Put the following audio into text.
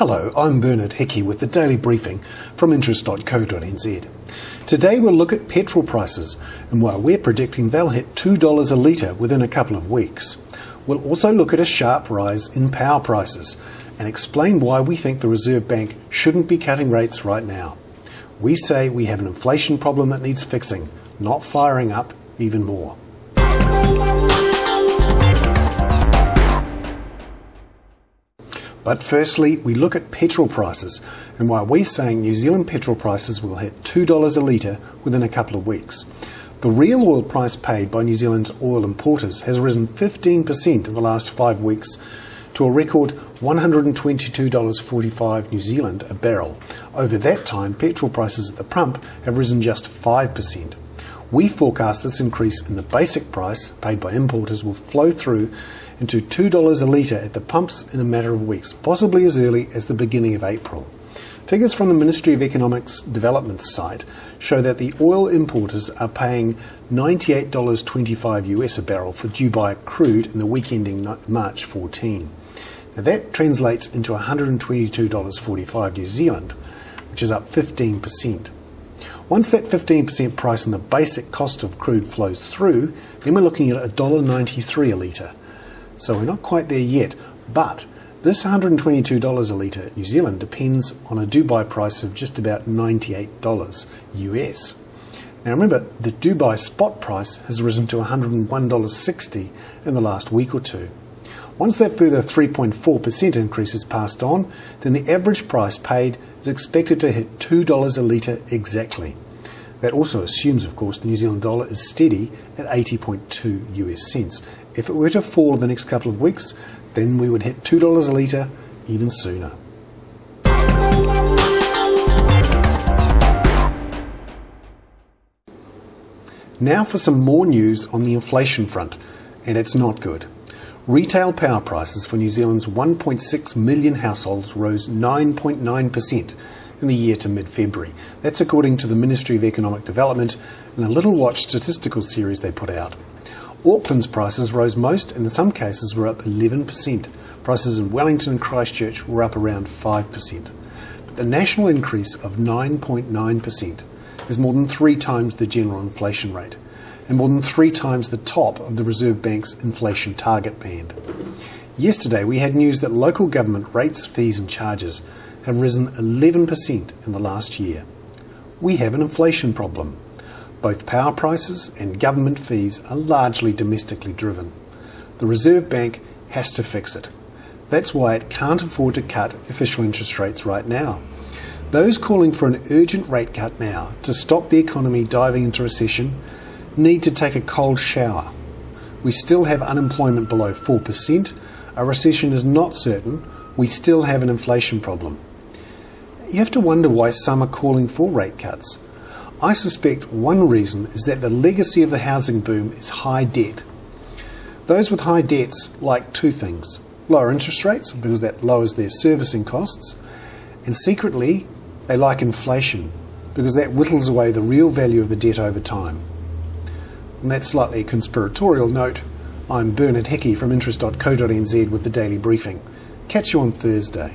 Hello, I'm Bernard Hickey with the Daily Briefing from interest.co.nz. Today we'll look at petrol prices and why we're predicting they'll hit $2 a litre within a couple of weeks. We'll also look at a sharp rise in power prices and explain why we think the Reserve Bank shouldn't be cutting rates right now. We say we have an inflation problem that needs fixing, not firing up even more. But firstly, we look at petrol prices and why we're saying New Zealand petrol prices will hit $2 a litre within a couple of weeks. The real oil price paid by New Zealand's oil importers has risen 15% in the last 5 weeks to a record $122.45 New Zealand a barrel. Over that time, petrol prices at the pump have risen just 5%. We forecast this increase in the basic price paid by importers will flow through into $2 a litre at the pumps in a matter of weeks, possibly as early as the beginning of April. Figures from the Ministry of Economics Development site show that the oil importers are paying $98.25 US a barrel for Dubai crude in the week ending March 14. Now that translates into $122.45 New Zealand, which is up 15%. Once that 15% price on the basic cost of crude flows through, then we're looking at $1.93 a litre. So we're not quite there yet, but this $122 a litre in New Zealand depends on a Dubai price of just about $98 US. Now remember, the Dubai spot price has risen to $101.60 in the last week or two. Once that further 3.4% increase is passed on, then the average price paid is expected to hit $2 a litre exactly. That also assumes, of course, the New Zealand dollar is steady at 80.2 US cents. If it were to fall in the next couple of weeks, then we would hit $2 a litre even sooner. Now for some more news on the inflation front, and it's not good. Retail power prices for New Zealand's 1.6 million households rose 9.9% in the year to mid-February. That's according to the Ministry of Economic Development in a Little Watch statistical series they put out. Auckland's prices rose most and in some cases were up 11%. Prices in Wellington and Christchurch were up around 5%. But the national increase of 9.9% is more than 3 times the general inflation rate and more than 3 times the top of the Reserve Bank's inflation target band. Yesterday we had news that local government rates, fees and charges have risen 11% in the last year. We have an inflation problem. Both power prices and government fees are largely domestically driven. The Reserve Bank has to fix it. That's why it can't afford to cut official interest rates right now. Those calling for an urgent rate cut now to stop the economy diving into recession need to take a cold shower. We still have unemployment below 4%. A recession is not certain. We still have an inflation problem. You have to wonder why some are calling for rate cuts. I suspect one reason is that the legacy of the housing boom is high debt. Those with high debts like 2 things: lower interest rates, because that lowers their servicing costs, and secretly they like inflation, because that whittles away the real value of the debt over time. On that slightly conspiratorial note, I'm Bernard Hickey from interest.co.nz with the Daily Briefing. Catch you on Thursday.